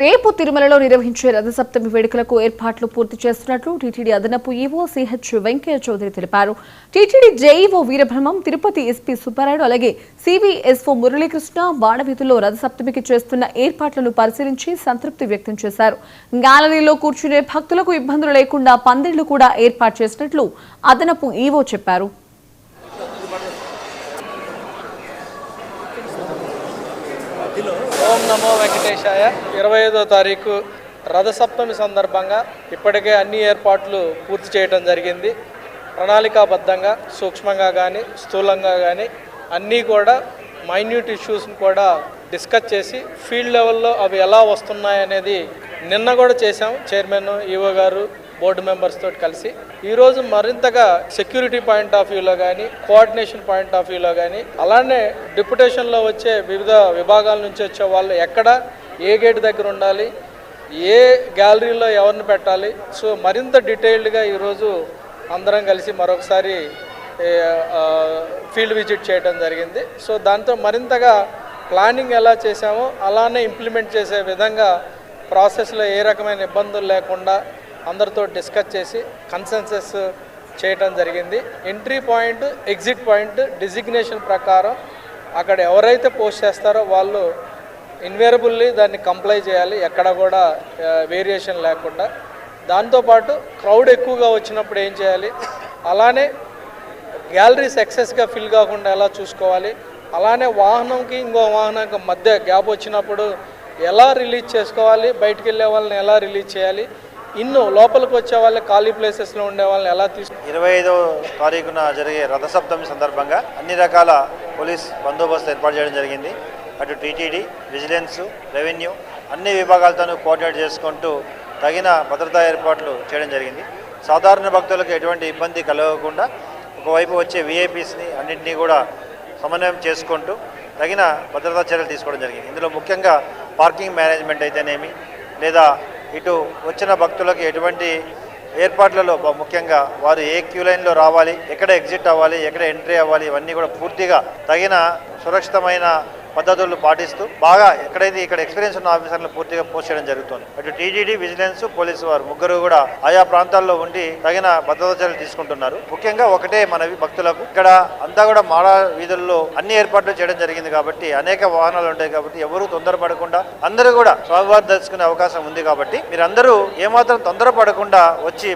రేపు తిరుమలలో నిర్వహించే రథసప్తమి వేడుకలకు ఏర్పాట్లు పూర్తి చేస్తున్నట్లు టీటీడీ అదనపు ఈవో సిహెచ్ వెంకయ్య చౌదరి తెలిపారు. TTD JEO Veerabrahmam, Tirupati SP Subbarayudu, అలాగే సివిఎస్ఓ మురళీకృష్ణ వాడవీధుల్లో రథసప్తమికి చేస్తున్న ఏర్పాట్లను పరిశీలించి సంతృప్తి వ్యక్తం చేశారు. గ్యాలరీలో కూర్చునే భక్తులకు ఇబ్బందులు లేకుండా పందిళ్లు కూడా ఏర్పాటు చేసినట్లు అదనపు ఈవో చెప్పారు. ఓం నమో వెంకటేశాయ. 25వ తారీఖు రథసప్తమి సందర్భంగా ఇప్పటికే అన్ని ఏర్పాట్లు పూర్తి చేయడం జరిగింది. ప్రణాళికాబద్ధంగా సూక్ష్మంగా కానీ స్థూలంగా కానీ అన్నీ కూడా మైన్యూట్ ఇష్యూస్ని కూడా డిస్కస్ చేసి ఫీల్డ్ లెవెల్లో అవి ఎలా వస్తున్నాయనేది నిన్న కూడా చేశాం. చైర్మన్, ఈవో గారు, బోర్డు మెంబర్స్ తోటి కలిసి ఈరోజు మరింతగా సెక్యూరిటీ పాయింట్ ఆఫ్ వ్యూలో కానీ, కోఆర్డినేషన్ పాయింట్ ఆఫ్ వ్యూలో కానీ, అలానే డిప్యుటేషన్లో వచ్చే వివిధ విభాగాల నుంచి వచ్చే వాళ్ళు ఎక్కడ ఏ గేట్ దగ్గర ఉండాలి, ఏ గ్యాలరీలో ఎవరిని పెట్టాలి, సో మరింత డీటెయిల్డ్గా ఈరోజు అందరం కలిసి మరొకసారి ఫీల్డ్ విజిట్ చేయడం జరిగింది. సో దాంతో మరింతగా ప్లానింగ్ ఎలా చేశామో అలానే ఇంప్లిమెంట్ చేసే విధంగా ప్రాసెస్లో ఏ రకమైన ఇబ్బందులు లేకుండా అందరితో డిస్కస్ చేసి కన్సెన్సస్ చేయడం జరిగింది. Entry point, exit point designation ప్రకారం అక్కడ ఎవరైతే పోస్ట్ చేస్తారో వాళ్ళు ఇన్వేరబుల్లీ దాన్ని కంప్లై చేయాలి, ఎక్కడ కూడా వేరియేషన్ లేకుండా. దాంతోపాటు క్రౌడ్ ఎక్కువగా వచ్చినప్పుడు ఏం చేయాలి, అలానే గ్యాలరీస్ ఎక్సెస్గా ఫిల్ కాకుండా ఎలా చూసుకోవాలి, అలానే వాహనంకి ఇంకో వాహనానికి మధ్య గ్యాప్ వచ్చినప్పుడు ఎలా రిలీజ్ చేసుకోవాలి, బయటికి వెళ్ళే వాళ్ళని ఎలా రిలీజ్ చేయాలి, లోపలికి వచ్చే వాళ్ళ ఖాళీ ప్లేసెస్లో ఉండే వాళ్ళని ఎలా 25వ తారీఖున జరిగే రథసప్తమి సందర్భంగా అన్ని రకాల పోలీస్ బందోబస్తు ఏర్పాటు చేయడం జరిగింది. అటు టీటీడీ, విజిలెన్స్, రెవెన్యూ అన్ని విభాగాలతోనూ కోఆర్డినేట్ చేసుకుంటూ తగిన భద్రతా ఏర్పాట్లు చేయడం జరిగింది. సాధారణ భక్తులకు ఎటువంటి ఇబ్బంది కలగకుండా ఒకవైపు వచ్చే విఐపీస్ని అన్నింటినీ కూడా సమన్వయం చేసుకుంటూ తగిన భద్రతా చర్యలు తీసుకోవడం జరిగింది. ఇందులో ముఖ్యంగా పార్కింగ్ మేనేజ్మెంట్ అయితేనేమి, లేదా ఇటు వచ్చిన భక్తులకు ఎటువంటి ఏర్పాట్లలో ముఖ్యంగా వారు ఏ క్యూ లైన్లో రావాలి, ఎక్కడ ఎగ్జిట్ అవ్వాలి, ఎక్కడ ఎంట్రీ అవ్వాలి, ఇవన్నీ కూడా పూర్తిగా తగిన సురక్షితమైన పద్ధతులు పాటిస్తూ బాగా ఎక్కడైతే ఇక్కడ ఎక్స్పీరియన్స్ ఉన్న ఆఫీసర్లను పూర్తిగా పోస్ట్ చేయడం జరుగుతుంది. అటు టీటీడీ, విజిలెన్స్, పోలీసు వారు ముగ్గురు కూడా ఆయా ప్రాంతాల్లో ఉండి తగిన భద్రతా చర్యలు తీసుకుంటున్నారు. ముఖ్యంగా ఒకటే మనవి భక్తులకు, ఇక్కడ అంతా కూడా మాడ వీధుల్లో అన్ని ఏర్పాట్లు చేయడం జరిగింది కాబట్టి అనేక వాహనాలు ఉంటాయి కాబట్టి ఎవరు తొందరపడకుండా అందరూ కూడా స్వామివారిని దర్శించుకునే అవకాశం ఉంది కాబట్టి మీరందరూ ఏమాత్రం తొందరపడకుండా వచ్చి